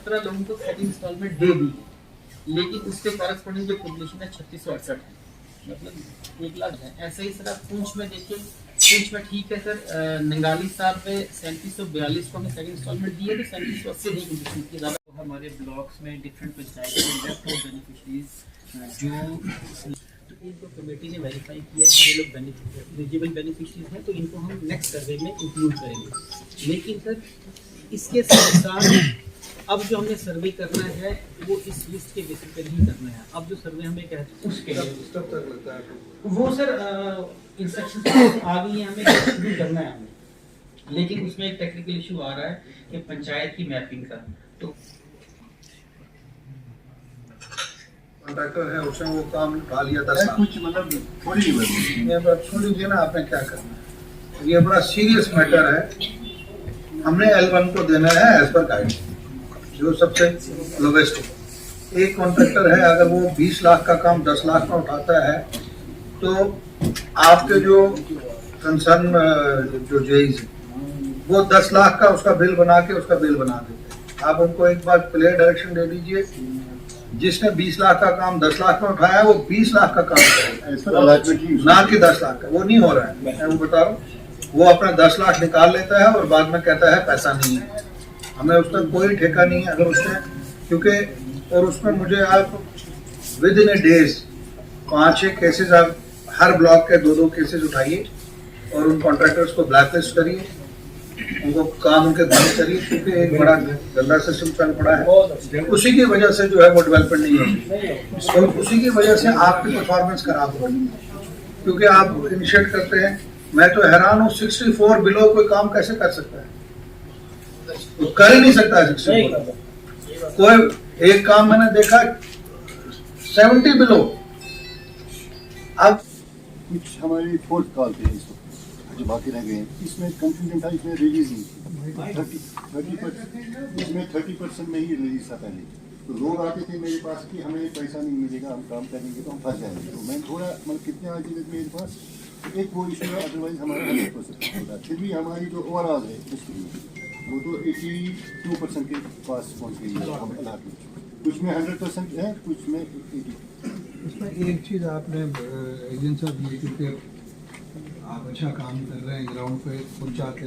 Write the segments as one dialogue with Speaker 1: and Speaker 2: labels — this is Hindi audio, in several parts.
Speaker 1: 17 लोगों को सेकंड इंस्टॉलमेंट दे दी, लेकिन उसके कॉरेस्पॉन्डिंग जो पोजीशन है 3668 है, मतलब 1 लाख है। ऐसे ही सर आप पूंछ में देखिए, पूंछ में ठीक है सर, नंगाली साहब पे 3742 को हमें सेकंड इंस्टॉलमेंट दी है, तो 3780 नहीं कंडीशन की ज़्यादा। हमारे ब्लॉक्स में डिफरेंट पंचायत बेनिफिशरीज जो तो इनको कमेटी ने वेरीफाई किया कि ये लोग एलिजिबल बेनिफिशरीज हैं, तो इनको हम नेक्स्ट सर्वे में इंक्लूड करेंगे। लेकिन सर इसके साथ साथ अब जो हमें सर्वे करना है वो इस लिस्ट के बेसिस पर ही करना है। अब जो सर्वे हमें कहते हैं उसके लिए वो सर इंस्ट्रक्शन आ गई है, हमें शुरू करना है हमें, लेकिन उसमें एक टेक्निकल इशू आ रहा है कि पंचायत की मैपिंग का। तो
Speaker 2: कॉन्ट्रैक्टर है, उसने वो काम उठा लिया 10 साल,
Speaker 3: कुछ मतलब थोड़ी
Speaker 2: सुन लीजिए ना आपने क्या करना है। ये बड़ा सीरियस मैटर है। हमने L1 को देना है एज पर गाइड, जो सबसे लोवेस्ट हो। एक कॉन्ट्रैक्टर है, अगर वो 20 लाख का काम 10 लाख में उठाता है, तो आपके जो कंसर्न जो जेईज वो 10 लाख का उसका बिल बना के उसका बिल बना देते हैं। आप उनको एक बार क्लियर डायरेक्शन दे दीजिए, जिसने 20 लाख का काम 10 लाख में उठाया है वो 20 लाख का काम करेगा, ना कि 10 लाख का। वो नहीं हो रहा है, मैं वो बता रहा हूँ। वो अपना 10 लाख निकाल लेता है और बाद में कहता है पैसा नहीं है। हमें उसका कोई ठेका नहीं है अगर उसने, क्योंकि और उसमें मुझे आप with in A days 5-6 cases, आप हर ब्लॉक के 2-2 केसेस उठाइए और उन कॉन्ट्रैक्टर्स को ब्लैकलिस्ट करिए, उनको काम उनके बंद करिए, क्योंकि एक बड़ा गंदा सिस्टम चल पड़ा है। उसी की वजह से जो है वो डेवलपमेंट नहीं होती, और उसी की वजह से आपकी परफॉर्मेंस खराब हो रही है, क्योंकि आप इनिशिएट करते हैं। मैं तो हैरान हूँ, 64 बिलो कोई काम कैसे कर सकता है? तो कर ही नहीं सकता है 64। कोई एक काम मैंने देखा 70 बिलो। अब
Speaker 3: कुछ हमारी फोर्थ कॉल थे जो बाकी रह गए, इसमें कंफ्यूजन था, इसमें रिलीज नहीं थी। 30% में ही रिलीज था पहले। तो लोग आते थे मेरे पास कि हमें पैसा नहीं मिलेगा, हम काम करेंगे तो हम फंस जाएंगे। तो मैं थोड़ा मतलब कितने आ गए मेरे पास, एक वो इशू है, अदरवाइज हमारा 100% होता है। फिर भी हमारी जो ओवरऑल है वो तो 82% के पास पहुँच गई है हम अलाटमेंट। कुछ में 100% है, कुछ में 80%।
Speaker 4: इसमें एक चीज़ आपने एजेंट साहब ये, क्योंकि आप अच्छा काम कर रहे हैं, ग्राउंड पे पहुंचाते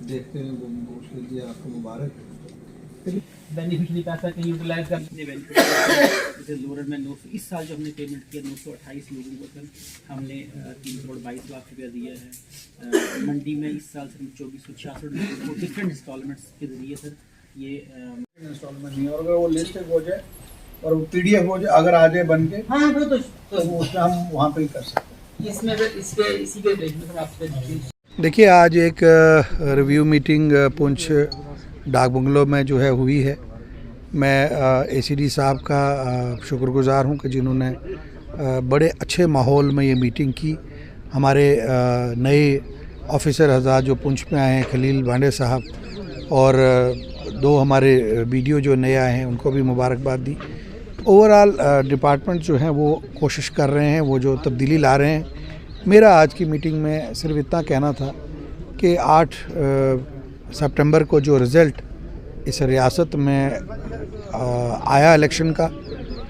Speaker 4: देखते हैं, वो उसके लिए आपको मुबारक।
Speaker 1: बेनिफिशरी पैसा कहीं यूटिलाइज करने जैसे लोरल में 900 इस साल जो हमने पेमेंट किया 928 लोगों को सर हमने 3.22 लाख रुपया दिया है। मंडी में इस साल सर 2466 लोगों को डिफरेंट इंस्टॉलमेंट्स के जरिए सर ये
Speaker 2: इंस्टॉलमेंट नहीं, और अगर वो लिस्ट हो जाए और वो PDF हो जाए, अगर आ जाए बन के,
Speaker 1: हाँ वो तो
Speaker 2: वो उसमें हम वहाँ पे ही कर सकते हैं।
Speaker 1: इसमें अगर इसके इसी के देखने से आपसे
Speaker 4: देखिए, आज एक रिव्यू मीटिंग पुंछ डाक बंगलो में जो है हुई है। मैं ACD साहब का शुक्रगुजार हूं कि जिन्होंने बड़े अच्छे माहौल में ये मीटिंग की। हमारे नए ऑफिसर हज़रात जो पुंछ में आए हैं, खलील भांडे साहब, और 2 हमारे BDO जो नए आए हैं, उनको भी मुबारकबाद दी। ओवरऑल डिपार्टमेंट जो है वो कोशिश कर रहे हैं, वो जो तब्दीली ला रहे हैं। मेरा आज की मीटिंग में सिर्फ इतना कहना था कि 8 सितंबर को जो रिज़ल्ट इस रियासत में आया इलेक्शन का,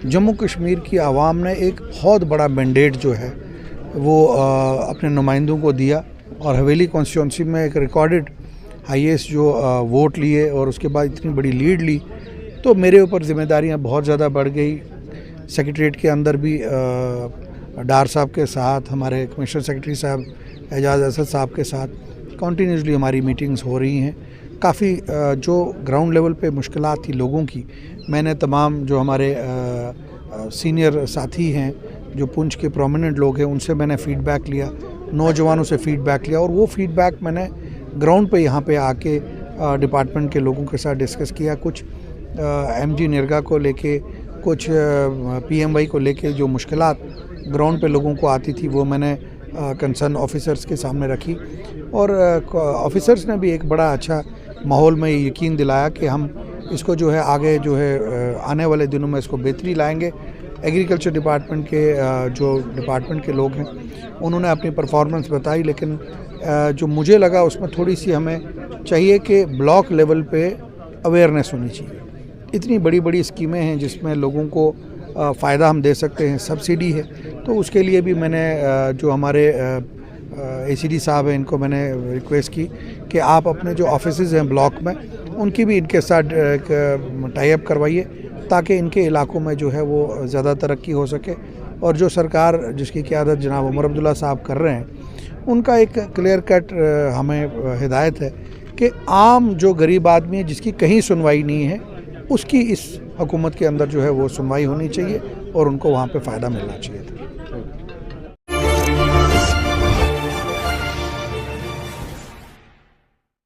Speaker 4: जम्मू कश्मीर की आवाम ने एक बहुत बड़ा मैंडेट जो है वो अपने नुमाइंदों को दिया, और हवेली कॉन्स्टिट्यूंसी में एक रिकॉर्डेड हाईएस्ट जो वोट लिए और उसके बाद इतनी बड़ी लीड ली। तो मेरे ऊपर जिम्मेदारियां बहुत ज़्यादा बढ़ गई। सेक्रेटरीट के अंदर भी डार साहब के साथ, हमारे कमिश्नर सेक्रेटरी साहब एजाज़ असद साहब के साथ कंटिन्यूसली हमारी मीटिंग्स हो रही हैं। काफ़ी जो ग्राउंड लेवल पे मुश्किलात थी लोगों की, मैंने तमाम जो हमारे सीनियर साथी हैं, जो पुंछ के प्रोमिनेंट लोग हैं, उनसे मैंने फ़ीडबैक लिया, नौजवानों से फ़ीडबैक लिया, और वो फ़ीडबैक मैंने ग्राउंड पे यहाँ पे आके डिपार्टमेंट के लोगों के साथ डिस्कस किया। कुछ MG निरगा को लेके, कुछ PMY को लेके जो मुश्किलात ग्राउंड पे लोगों को आती थी, वो मैंने कंसर्न ऑफिसर्स के सामने रखी, और ऑफिसर्स ने भी एक बड़ा अच्छा माहौल में यकीन दिलाया कि हम इसको जो है आगे जो है आने वाले दिनों में इसको बेहतरी लाएंगे। एग्रीकल्चर डिपार्टमेंट के जो डिपार्टमेंट के लोग हैं, उन्होंने अपनी परफॉर्मेंस बताई, लेकिन जो मुझे लगा उसमें थोड़ी सी हमें चाहिए कि ब्लॉक लेवल पे अवेयरनेस होनी चाहिए। इतनी बड़ी बड़ी स्कीमें हैं जिसमें लोगों को फ़ायदा हम दे सकते हैं, सब्सिडी है, तो उसके लिए भी मैंने जो हमारे ACD साहब हैं इनको मैंने रिक्वेस्ट की कि आप अपने जो ऑफिसेज़ हैं ब्लॉक में उनकी भी इनके साथ टाई अप करवाइए ताकि इनके इलाकों में जो है वो ज़्यादा तरक्की हो सके। और जो सरकार जिसकी क़यादत जनाब उमर अब्दुल्ला साहब कर रहे हैं उनका एक क्लियर कट हमें हिदायत है कि आम जो गरीब आदमी है जिसकी कहीं सुनवाई नहीं है उसकी इस हुकूमत के अंदर जो है वो सुनवाई होनी चाहिए और उनको वहाँ पे फ़ायदा मिलना चाहिए।